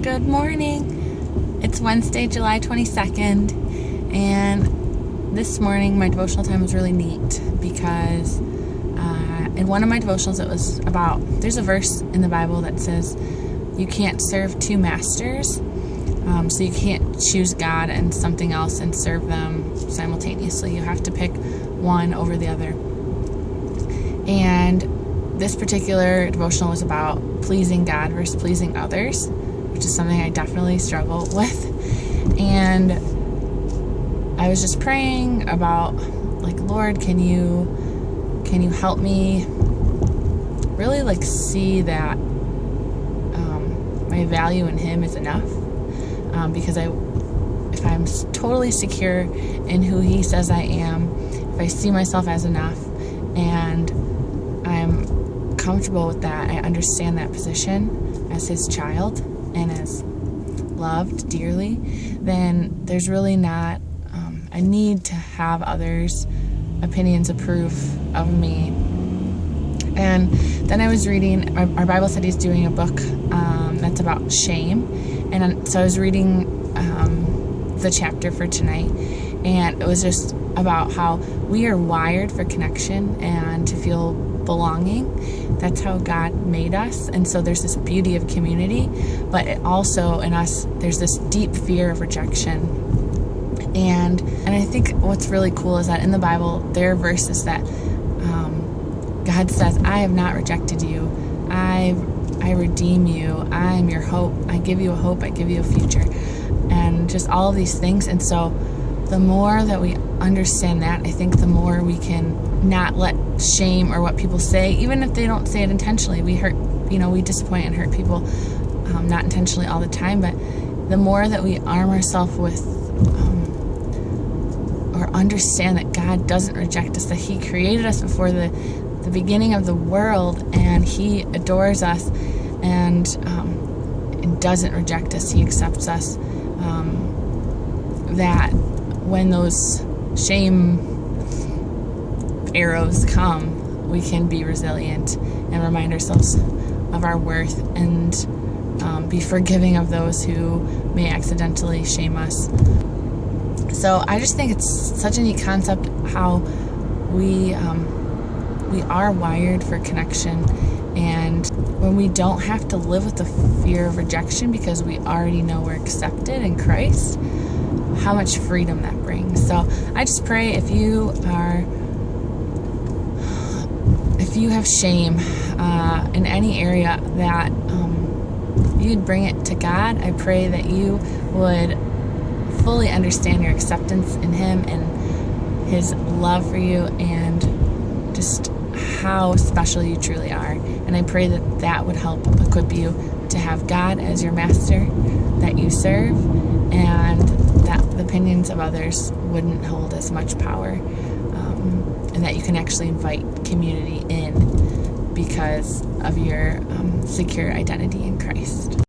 Good morning. It's Wednesday, July 22nd, and this morning my devotional time was really neat because in one of my devotionals it was about, there's a verse in the Bible that says you can't serve two masters, so you can't choose God and something else and serve them simultaneously. You have to pick one over the other. And this particular devotional was about pleasing God versus pleasing others, which is something I definitely struggle with. And I was just praying about, like, Lord, can you help me really see that my value in Him is enough? Because if I'm totally secure in who He says I am, if I see myself as enough, and I'm comfortable with that, I understand that position as His child and as loved dearly, then there's really not a need to have others' opinions approve of me. And then I was reading, our Bible study is doing a book that's about shame, and so I was reading the chapter for tonight, and it was just about how we are wired for connection and to feel belonging. That's how God made us, and so there's this beauty of community, but it also in us there's this deep fear of rejection. And I think what's really cool is that in the Bible there are verses that God says, I have not rejected you, I redeem you, I'm your hope, I give you a hope, I give you a future, and just all of these things. And so the more that we understand that, I think the more we can not let shame or what people say, even if they don't say it intentionally, we disappoint and hurt people, not intentionally all the time, but the more that we arm ourselves with or understand that God doesn't reject us, that He created us before the beginning of the world, and He adores us and doesn't reject us, He accepts us, that when those shame arrows come, we can be resilient and remind ourselves of our worth and be forgiving of those who may accidentally shame us. So I just think it's such a neat concept how we are wired for connection, and when we don't have to live with the fear of rejection because we already know we're accepted in Christ, how much freedom that brings. So I just pray if you have shame in any area, that you'd bring it to God. I pray that you would fully understand your acceptance in Him and His love for you and just how special you truly are. And I pray that that would help equip you to have God as your master that you serve, and that the opinions of others wouldn't hold as much power, and that you can actually invite community in because of your secure identity in Christ.